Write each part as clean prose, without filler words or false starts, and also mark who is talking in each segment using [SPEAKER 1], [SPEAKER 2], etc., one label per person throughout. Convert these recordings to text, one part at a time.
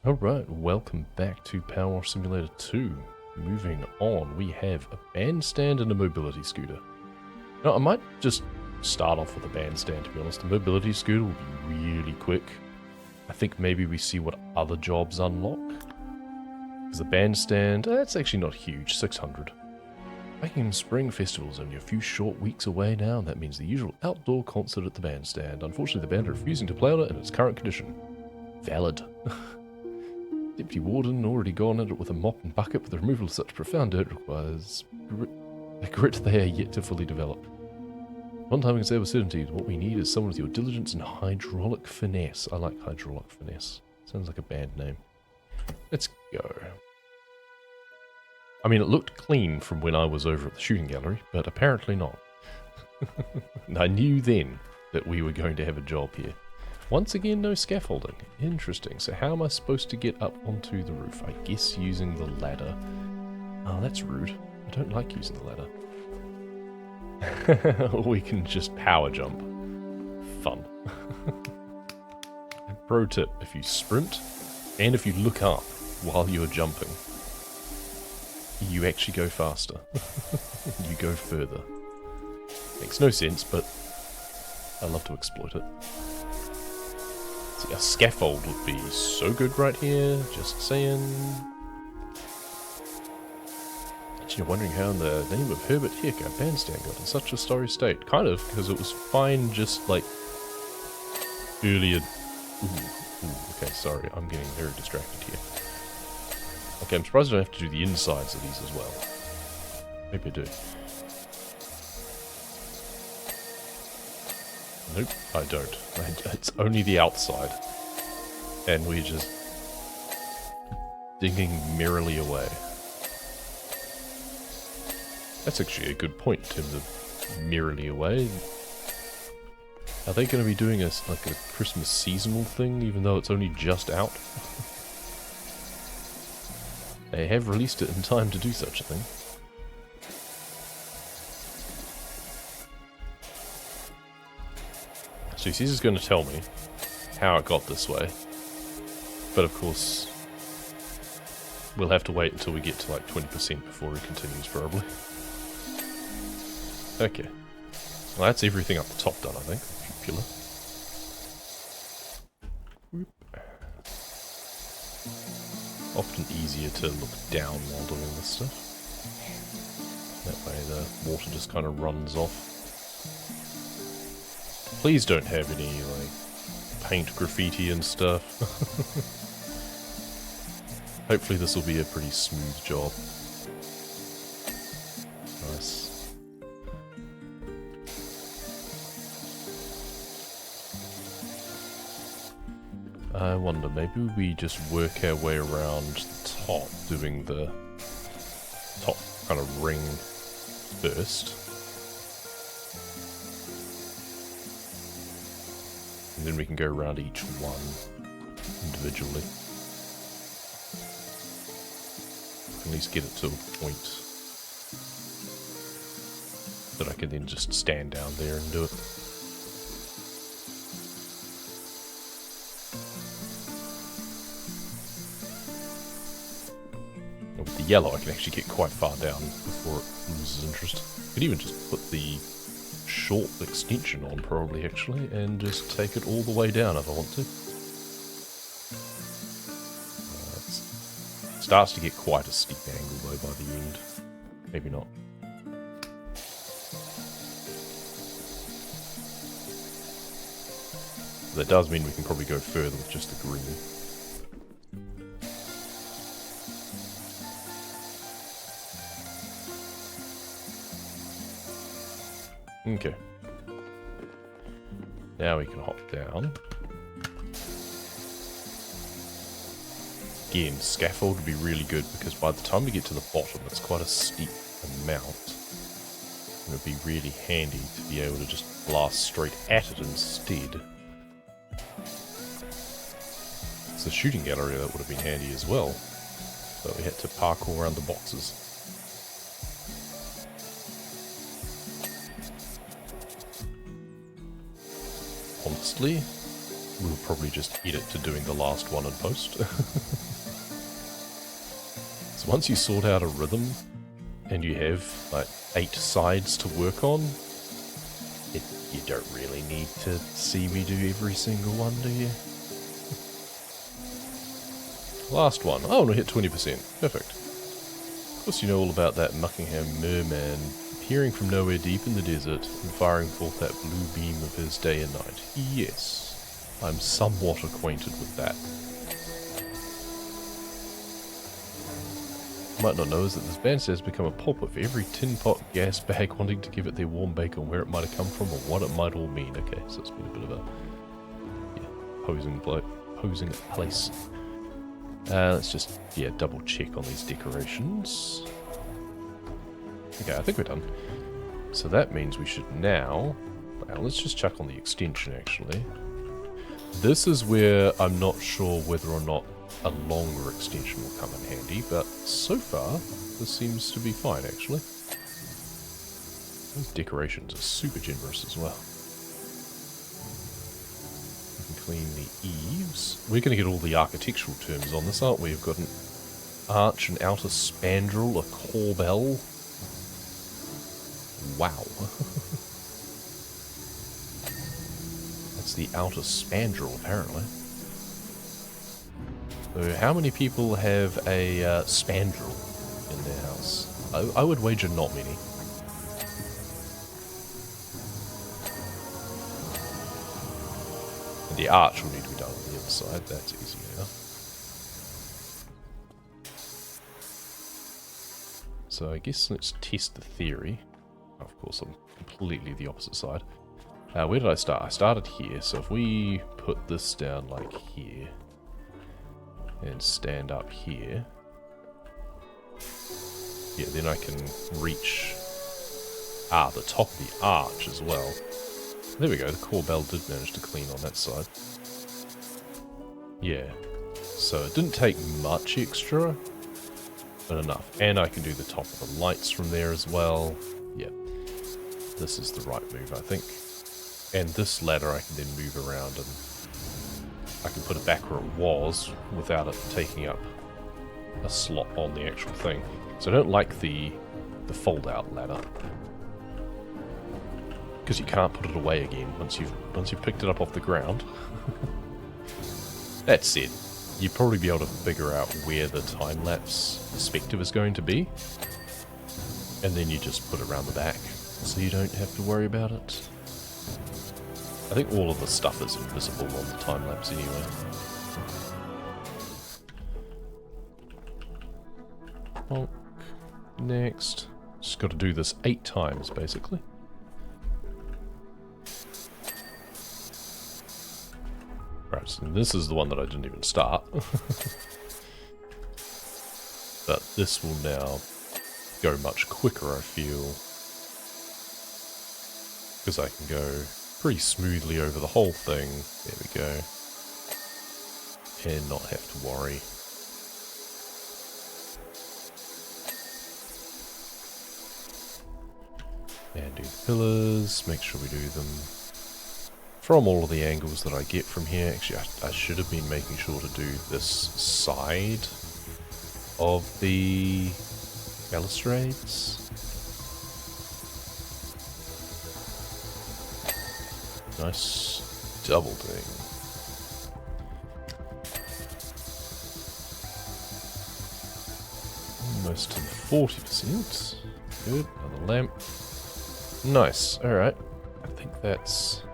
[SPEAKER 1] Alright, welcome back to Power Wash Simulator 2. Moving on, we have a bandstand and a mobility scooter. Now, I might just start off with a bandstand, to be honest. The mobility scooter will be really quick. I think maybe we see what other jobs unlock. Because the bandstand, that's actually not huge, 600. Buckingham Spring Festival is only a few short weeks away now, and that means the usual outdoor concert at the bandstand. Unfortunately, the band are refusing to play on it in its current condition. Valid. Deputy Warden already gone at it with a mop and bucket, but the removal of such profound dirt requires a grit they are yet to fully develop. One time I can say with certainty, what we need is someone with your diligence and hydraulic finesse. I like hydraulic finesse. Sounds like a band name. Let's go. I mean, it looked clean from when I was over at the shooting gallery, but apparently not. I knew then that we were going to have a job here. Once again, no scaffolding. Interesting. So how am I supposed to get up onto the roof? I guess using the ladder. Oh, that's rude. I don't like using the ladder. Or we can just power jump. Fun. Pro tip, if you sprint, and if you look up while you're jumping, you actually go faster. You go further. Makes no sense, but I love to exploit it. See, a scaffold would be so good right here, just saying. Actually, you're wondering how in the name of Herbert Hick our bandstand got in such a sorry state. Kind of, because it was fine just, like, earlier. Okay, sorry, I'm getting very distracted here. Okay, I'm surprised I don't have to do the insides of these as well. Maybe I do. Nope, I don't. It's only the outside. And we're just digging merrily away. That's actually a good point in terms of merrily away. Are they going to be doing a Christmas seasonal thing, even though it's only just out? They have released it in time to do such a thing. So this is going to tell me how it got this way. But of course, we'll have to wait until we get to like 20% before he continues, probably. Okay. Well, that's everything up the top done, I think. Pillar. Whoop. Often easier to look down while doing this stuff. That way the water just kind of runs off. Please don't have any, like, paint graffiti and stuff. Hopefully this will be a pretty smooth job. Nice. I wonder, maybe we just work our way around the top, doing the top kind of ring first. And then we can go around each one individually. At least get it to a point that I can then just stand down there and do it. And with the yellow I can actually get quite far down before it loses interest. I could even just put the short extension on probably actually and just take it all the way down if I want to. It starts to get quite a steep angle though by the end. Maybe not. That does mean we can probably go further with just the green. Okay. Now we can hop down. Again, scaffold would be really good because by the time we get to the bottom, it's quite a steep amount. It would be really handy to be able to just blast straight at it instead. It's the shooting gallery that would have been handy as well, but we had to parkour around the boxes. Honestly, we'll probably just edit to doing the last one in post. So once you sort out a rhythm, and you have like 8 sides to work on, you don't really need to see me do every single one, do you? Last one. Oh, and we hit 20%. Perfect. Of course you know all about that Muckingham merman appearing from nowhere deep in the desert and firing forth that blue beam of his day and night. Yes, I'm somewhat acquainted with that. Might not know is that this bandstand has become a pulp of every tin pot gas bag wanting to give it their warm bake on where it might have come from or what it might all mean. Okay, so it's been a bit of a posing place. Let's just double check on these decorations. Okay, I think we're done. So that means we should now, well, let's just check on the extension actually. This is where I'm not sure whether or not a longer extension will come in handy, but so far this seems to be fine actually. Those decorations are super generous as well. We can clean the eaves. We're going to get all the architectural terms on this, aren't we? We've got an arch, an outer spandrel, a corbel. Wow. That's the outer spandrel apparently. So how many people have a spandrel in their house? I would wager not many. And the arch will need to be done on the inside, that's easy enough. So I guess let's test the theory. Of course, I'm completely the opposite side. Where did I start? I started here, so if we put this down like here, and stand up here. Yeah, then I can reach the top of the arch as well. There we go, the core bell did manage to clean on that side. Yeah, so it didn't take much extra, but enough. And I can do the top of the lights from there as well. Yeah, this is the right move, I think. And this ladder I can then move around and I can put it back where it was without it taking up a slot on the actual thing. So I don't like the fold-out ladder, because you can't put it away again once you've picked it up off the ground. That said, you'd probably be able to figure out where the time-lapse perspective is going to be, and then you just put it around the back, so you don't have to worry about it. I think all of the stuff is invisible on the time-lapse anyway. Bonk. Next. Just got to do this 8 times, basically. Right, so this is the one that I didn't even start. But this will now go much quicker, I feel. Because I can go pretty smoothly over the whole thing. There we go. And not have to worry. And do the pillars, make sure we do them from all of the angles that I get from here. Actually, I should have been making sure to do this side of the balustrades. Nice double thing. Almost to 40%. Good, another lamp. Nice, alright. I think that's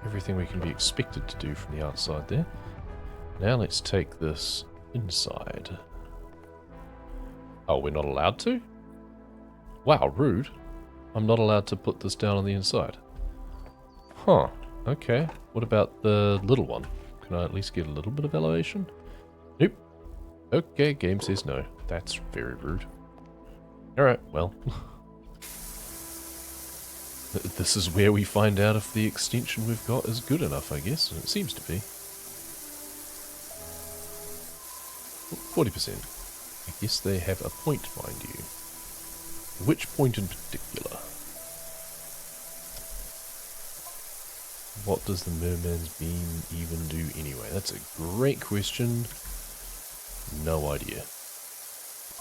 [SPEAKER 1] everything we can be expected to do from the outside there. Now let's take this inside. Oh, we're not allowed to? Wow, rude. I'm not allowed to put this down on the inside. Huh, okay. What about the little one? Can I at least get a little bit of elevation? Nope. Okay, game says no. That's very rude. Alright, well. This is where we find out if the extension we've got is good enough, I guess, and it seems to be. 40%. I guess they have a point, mind you. Which point in particular? What does the merman's beam even do anyway? That's a great question. No idea.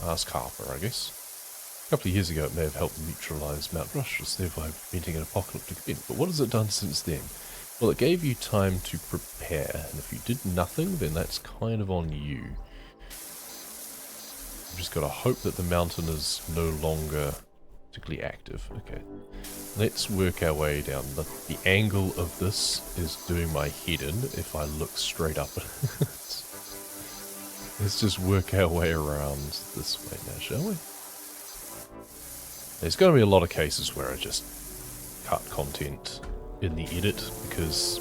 [SPEAKER 1] Ask Harper, I guess. A couple of years ago it may have helped neutralize Mount Rushmore, thereby preventing an apocalyptic event. But what has it done since then? Well, it gave you time to prepare, and if you did nothing, then that's kind of on you. We've just got to hope that the mountain is no longer particularly active. Okay, let's work our way down. The angle of this is doing my head in if I look straight up at it. Let's just work our way around this way now, shall we? There's going to be a lot of cases where I just cut content in the edit because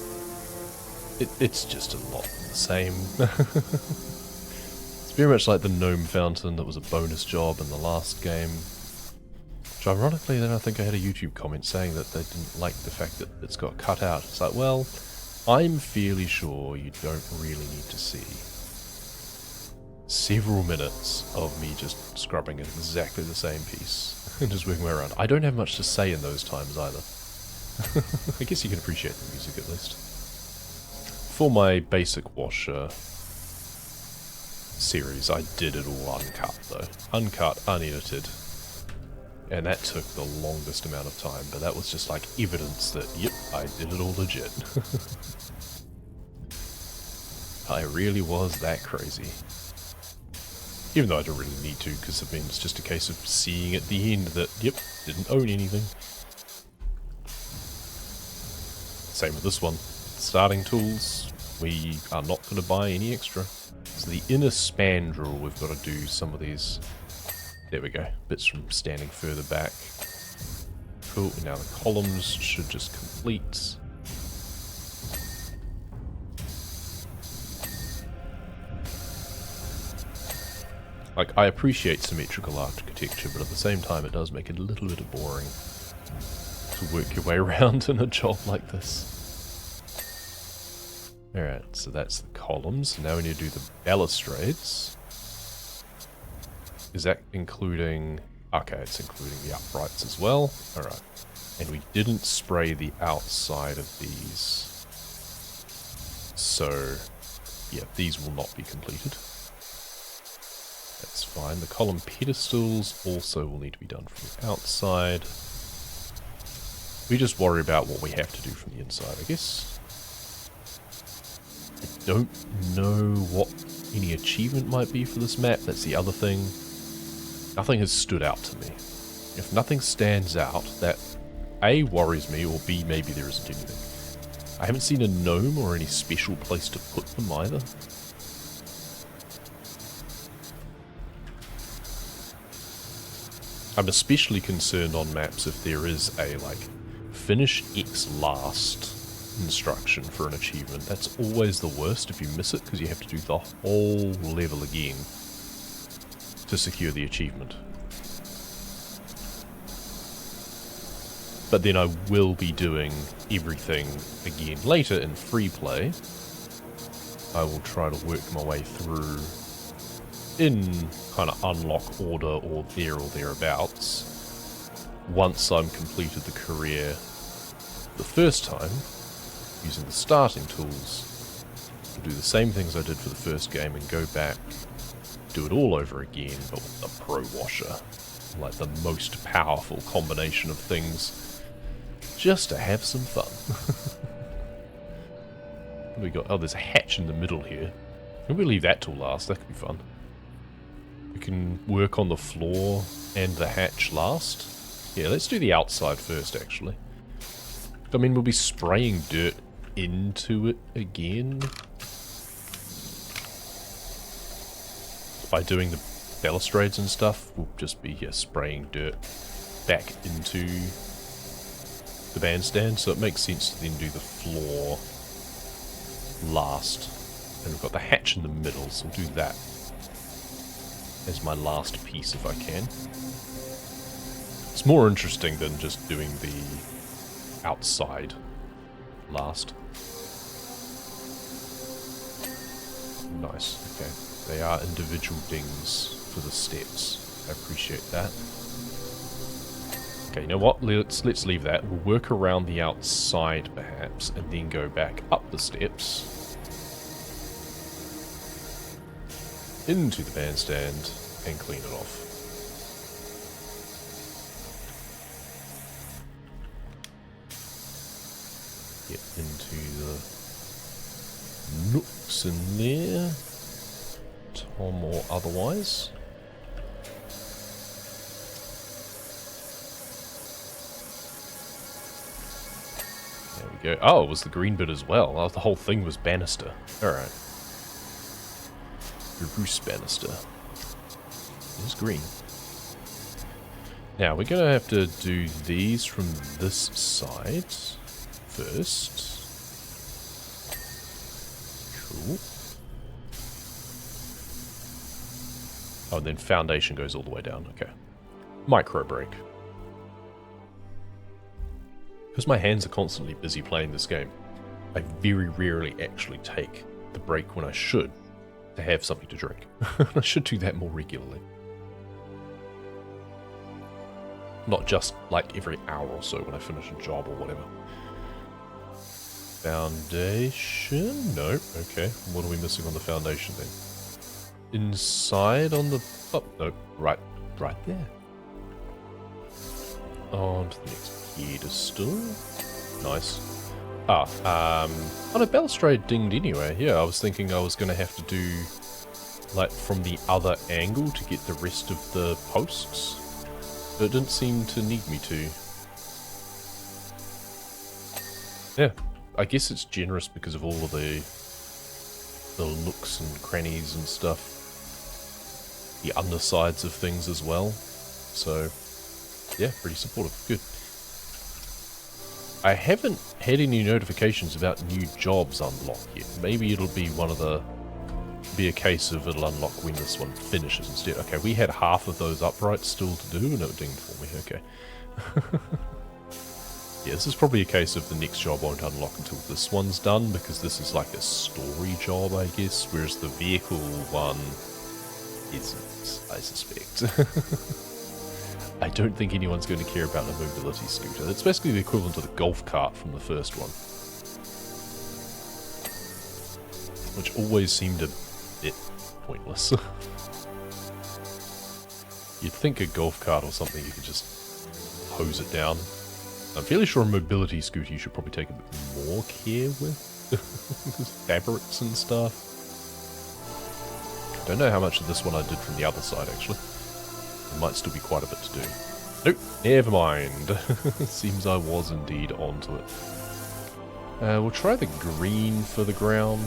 [SPEAKER 1] it's just a lot the same. It's very much like the gnome fountain that was a bonus job in the last game. Which ironically then I think I had a YouTube comment saying that they didn't like the fact that it's got cut out. It's like, well, I'm fairly sure you don't really need to see several minutes of me just scrubbing at exactly the same piece and just working my way around. I don't have much to say in those times either. I guess you can appreciate the music at least. For my basic washer series, I did it all uncut though. Uncut, unedited. And that took the longest amount of time, but that was just like evidence that, yep, I did it all legit. I really was that crazy. Even though I don't really need to, because I mean, it's just a case of seeing at the end that, yep, didn't own anything. Same with this one. Starting tools, we are not going to buy any extra. So the inner spandrel, we've got to do some of these. There we go. Bits from standing further back. Cool. Now the columns should just complete. Like, I appreciate symmetrical architecture, but at the same time it does make it a little bit boring to work your way around in a job like this. Alright, so that's the columns. Now we need to do the balustrades. Is that including... Okay, it's including the uprights as well. Alright. And we didn't spray the outside of these. So, yeah, these will not be completed. That's fine. The column pedestals also will need to be done from the outside. We just worry about what we have to do from the inside, I guess. I don't know what any achievement might be for this map. That's the other thing. Nothing has stood out to me. If nothing stands out, that A, worries me, or B, maybe there isn't anything. I haven't seen a gnome or any special place to put them either. I'm especially concerned on maps if there is a, like, finish X last instruction for an achievement. That's always the worst if you miss it, because you have to do the whole level again to secure the achievement. But then I will be doing everything again later in free play. I will try to work my way through in kind of unlock order or there or thereabouts once I'm completed the career the first time using the starting tools. I'll do the same things I did for the first game and go back, do it all over again, but with the Pro Washer. Like the most powerful combination of things, just to have some fun. What do we got? Oh, there's a hatch in the middle here. Can we leave that till last? That could be fun. We can work on the floor and the hatch last. Yeah, let's do the outside first, actually. I mean, we'll be spraying dirt into it again by doing the balustrades and stuff. We'll just be spraying dirt back into the bandstand, so it makes sense to then do the floor last. And we've got the hatch in the middle, so we'll do that as my last piece if I can. It's more interesting than just doing the outside last. Nice, okay. They are individual dings for the steps. I appreciate that. Okay, you know what? Let's leave that. We'll work around the outside, perhaps, and then go back up the steps into the bandstand and clean it off. Get into the nooks in there, Tom or otherwise. There we go. Oh, it was the green bit as well. Oh, the whole thing was banister. Alright. Bruce Bannister. It's green. Now, we're going to have to do these from this side first. Cool. Oh, and then foundation goes all the way down. Okay. Micro break. Because my hands are constantly busy playing this game, I very rarely actually take the break when I should to have something to drink. I should do that more regularly. Not just like every hour or so when I finish a job or whatever. Foundation? No. Okay. What are we missing on the foundation then? Inside on the... Oh, no. Right there. On to the next pedestal. Nice. Oh no, balustrade dinged anyway. Yeah, I was thinking I was going to have to do, like, from the other angle to get the rest of the posts. But it didn't seem to need me to. Yeah, I guess it's generous because of all of the nooks and crannies and stuff. The undersides of things as well. So, yeah, pretty supportive. Good. I haven't had any notifications about new jobs unlock yet. Maybe it'll be be a case of it'll unlock when this one finishes instead. Okay, we had half of those uprights still to do, and it dinged for me. Okay. Yeah, this is probably a case of the next job won't unlock until this one's done, because this is like a story job, I guess, whereas the vehicle one isn't, I suspect. I don't think anyone's going to care about a mobility scooter. It's basically the equivalent of the golf cart from the first one. Which always seemed a bit pointless. You'd think a golf cart or something you could just hose it down. I'm fairly sure a mobility scooter you should probably take a bit more care with. Fabrics and stuff. I don't know how much of this one I did from the other side, actually. There might still be quite a bit to do. Nope, never mind. Seems I was indeed onto it. We'll try the green for the ground.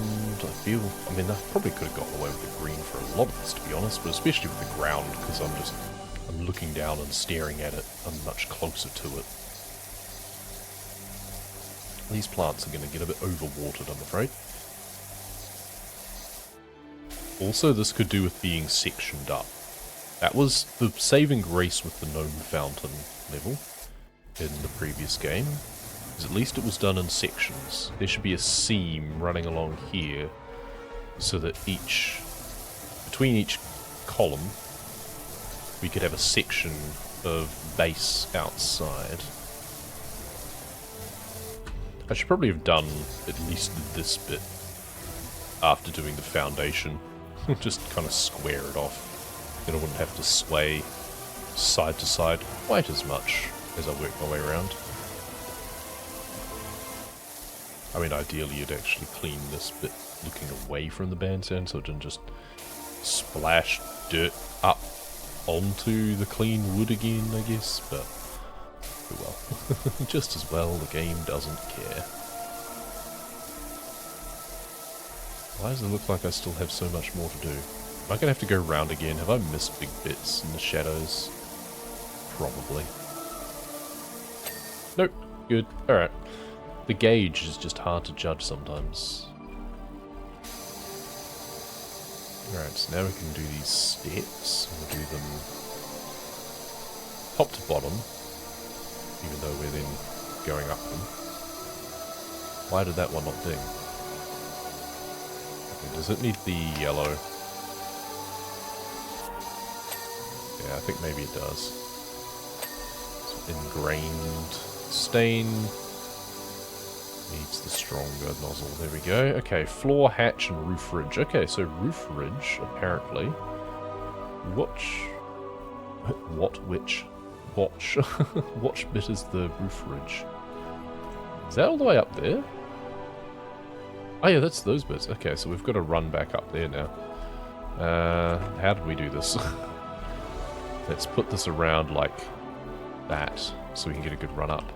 [SPEAKER 1] I mean, I probably could have gotten away with the green for a lot of this, to be honest, but especially with the ground, because I'm looking down and staring at it. I'm much closer to it. These plants are going to get a bit overwatered, I'm afraid. Also, this could do with being sectioned up. That was the saving grace with the gnome fountain level in the previous game. Because at least it was done in sections. There should be a seam running along here so that between each column, we could have a section of base outside. I should probably have done at least this bit after doing the foundation. Just kind of square it off. Then I wouldn't have to sway side to side quite as much as I work my way around. I mean, ideally you'd actually clean this bit looking away from the bandstand so it didn't just splash dirt up onto the clean wood again, I guess, but oh well. Just as well, the game doesn't care. Why does it look like I still have so much more to do? Am I going to have to go round again? Have I missed big bits in the shadows? Probably. Nope. Good. Alright. The gauge is just hard to judge sometimes. Alright, so now we can do these steps. We'll do them top to bottom, even though we're then going up them. Why did that one not ding? Okay, does it need the yellow? Yeah, I think maybe it does. So ingrained stain. Needs the stronger nozzle. There we go. Okay, floor, hatch, and roof ridge. Okay, so roof ridge, apparently. Watch bit is the roof ridge. Is that all the way up there? Oh yeah, that's those bits. Okay, so we've got to run back up there now. How did we do this? Let's put this around like that, so we can get a good run up.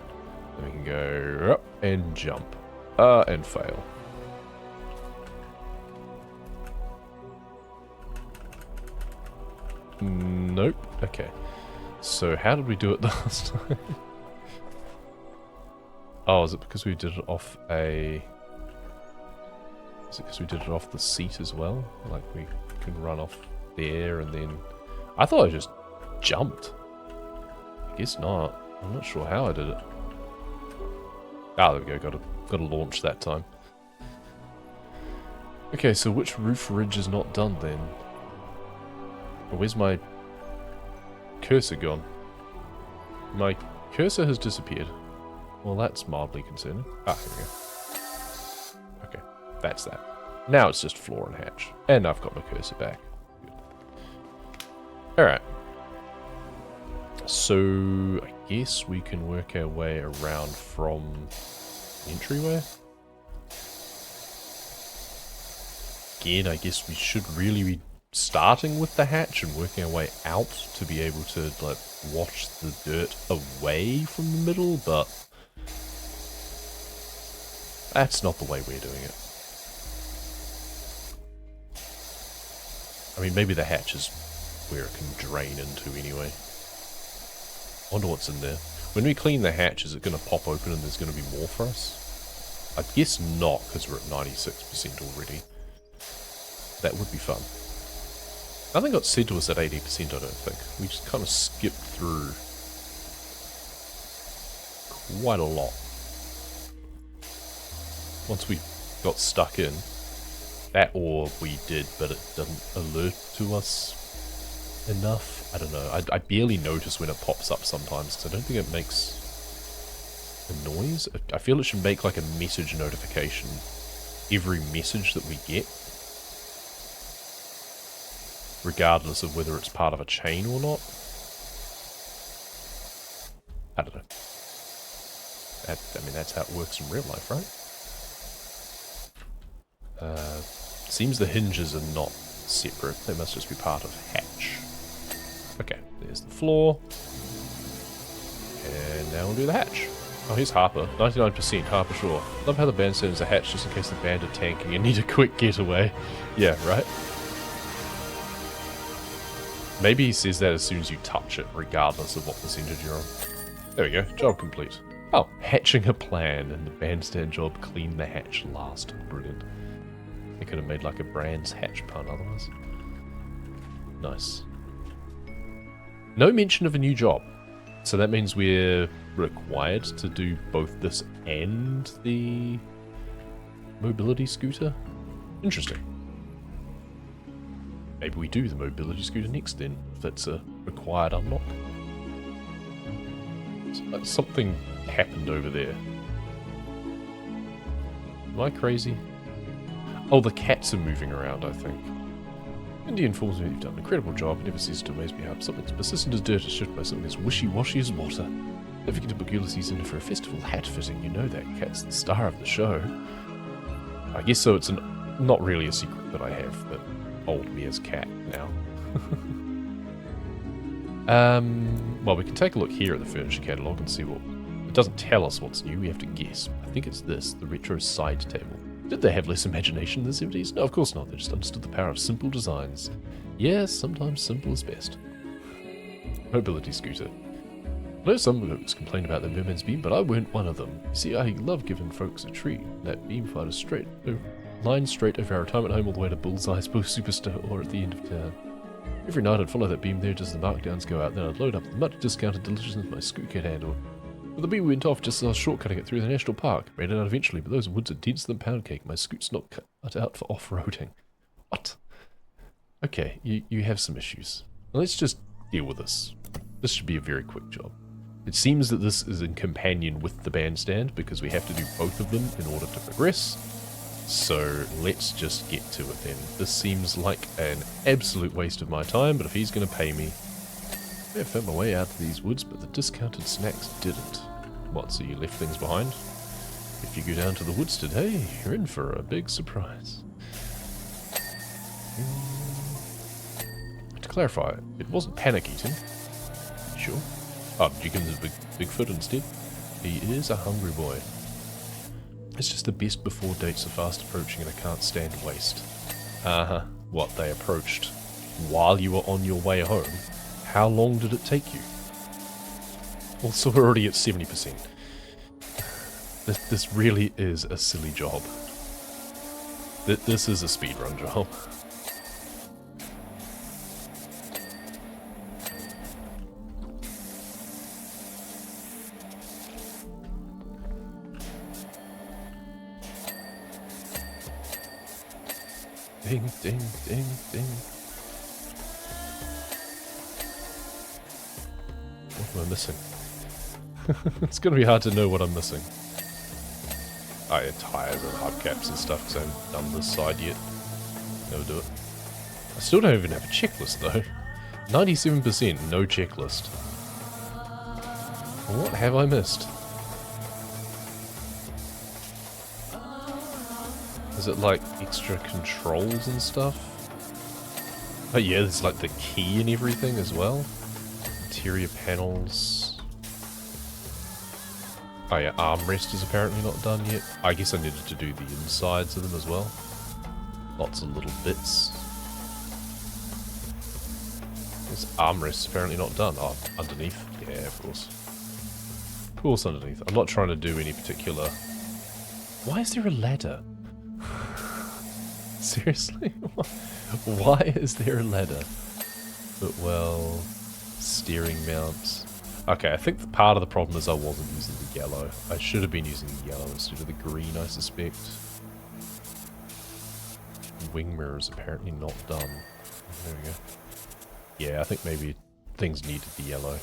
[SPEAKER 1] Then we can go up and jump. And fail. Nope. Okay. So how did we do it last time? Oh, is it because we did it off a... Is it because we did it off the seat as well? Like we can run off there and then... I thought I just jumped. I guess not. I'm not sure how I did it. Ah, there we go. Got to launch that time. Okay, so which roof ridge is not done then? Where's my cursor gone? My cursor has disappeared. Well, that's mildly concerning. Ah, here we go. Okay, that's that. Now it's just floor and hatch. And I've got my cursor back. Good. Alright. So, I guess we can work our way around from the entryway. Again, I guess we should really be starting with the hatch and working our way out to be able to, like, wash the dirt away from the middle, but that's not the way we're doing it. I mean, maybe the hatch is where it can drain into anyway. I wonder what's in there. When we clean the hatch, is it going to pop open and there's going to be more for us? I guess not, because we're at 96% already. That would be fun. Nothing got said to us at 80%, I don't think. We just kind of skipped through quite a lot. Once we got stuck in, that or we did, but it didn't alert to us enough. I don't know. I barely notice when it pops up sometimes, because I don't think it makes a noise. I feel it should make like a message notification every message that we get, regardless of whether it's part of a chain or not. I don't know. I mean, that's how it works in real life, right? Seems the hinges are not separate. They must just be part of hatch. Okay, there's the floor. And now we'll do the hatch. Oh, here's Harper. 99%, Harper Shore. Love how the bandstand is a hatch just in case the band are tanking and need a quick getaway. Yeah, right? Maybe he says that as soon as you touch it, regardless of what percentage you're on. There we go, job complete. Oh, hatching a plan, and the bandstand job clean the hatch last. Brilliant. They could have made like a Brand's hatch pun otherwise. Nice. No mention of a new job. So that means we're required to do both this and the mobility scooter? Interesting. Maybe we do the mobility scooter next then, if that's a required unlock. Something happened over there. Am I crazy? Oh, the cats are moving around, I think. Indy informs me you've done an incredible job. It never ceases to amaze me how something as persistent as dirt is shifted by something as wishy-washy as water. Don't forget to book Ulysses in for a festival hat fitting. You know that cat's the star of the show. I guess so. It's not really a secret that I have that old Mia's cat now. Well, we can take a look here at the furniture catalogue and see what... It doesn't tell us what's new, we have to guess. I think it's this, the retro side table. Did they have less imagination in the 70s? No, of course not. They just understood the power of simple designs. Yes, sometimes simple is best. Mobility scooter. I know some folks complain about the Merman's beam, but I weren't one of them. You see, I love giving folks a treat. That beam fired a line straight over our retirement home all the way to Bullseye's Superstore or at the end of town. Every night I'd follow that beam there just as the markdowns go out, then I'd load up the much discounted deliciousness my scoot could handle. Well, the beam went off just as I was shortcutting it through the national park. Ran it out eventually, but those woods are denser than pound cake. My scoot's not cut out for off-roading. What? Okay, you have some issues. Well, let's just deal with this. This should be a very quick job. It seems that this is in companion with the bandstand because we have to do both of them in order to progress. So let's just get to it then. This seems like an absolute waste of my time, but if he's going to pay me... I found my way out of these woods, but the discounted snacks didn't. What, so you left things behind? If you go down to the woods today, you're in for a big surprise. To clarify, it wasn't panic eating. Sure. Oh, did you give him the Bigfoot instead? He is a hungry boy. It's just the best before dates are fast approaching and I can't stand waste. Uh-huh. What, they approached while you were on your way home? How long did it take you? Also, we're already at 70%. This really is a silly job. This is a speedrun job. Ding, ding, ding, ding. What am I missing? It's going to be hard to know what I'm missing. Oh yeah, tires and hubcaps and stuff, because I haven't done this side yet. Never do it. I still don't even have a checklist though. 97%, no checklist. What have I missed? Is it like extra controls and stuff? Oh yeah, there's like the key and everything as well. Interior panels. Oh yeah, armrest is apparently not done yet. I guess I needed to do the insides of them as well. Lots of little bits. This armrest's apparently not done. Oh, underneath. Yeah, of course. Of course underneath. I'm not trying to do any particular... Why is there a ladder? Seriously? Why is there a ladder? But well, steering mounts. Okay, I think part of the problem is I wasn't using the yellow. I should have been using the yellow instead of the green, I suspect. Wing mirrors apparently not done. There we go. Yeah, I think maybe things needed the yellow.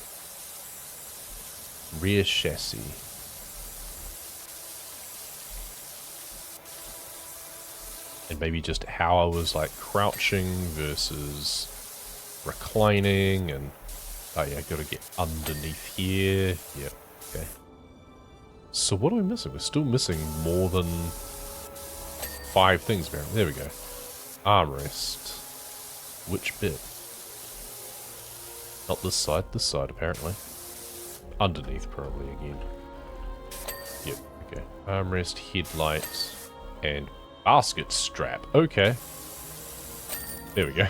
[SPEAKER 1] Rear chassis. And maybe just how I was like crouching versus reclining and... Oh yeah, gotta get underneath here. Yep, okay. So what are we missing? We're still missing more than 5 things apparently. There we go. Armrest. Which bit? Not this side apparently. Underneath probably again. Yep, okay. Armrest, headlight, and basket strap. Okay. There we go.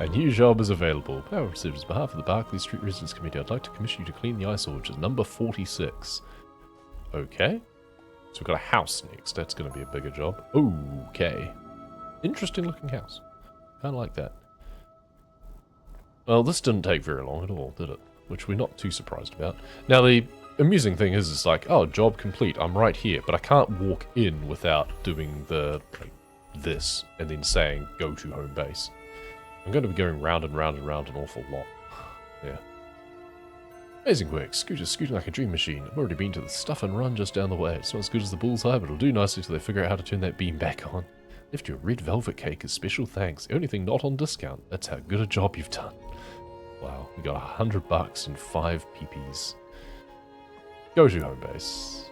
[SPEAKER 1] A new job is available. Power receivers, on behalf of the Berkeley Street Residents Committee, I'd like to commission you to clean the eyesore, which is number 46. Okay. So we've got a house next. That's going to be a bigger job. Okay. Interesting looking house. Kind of like that. Well, this didn't take very long at all, did it? Which we're not too surprised about. Now, the amusing thing is, it's like, oh, job complete. I'm right here. But I can't walk in without doing the, like, this, and then saying, go to home base. I'm going to be going round and round and round an awful lot. Yeah. Amazing work. Scooter's scooting like a dream machine. I've already been to the stuff and run just down the way. It's not as good as the bullseye, but it'll do nicely till they figure out how to turn that beam back on. Left you a red velvet cake as special thanks. The only thing not on discount. That's how good a job you've done. Wow. We got $100 and 5 PPs. Go to home base.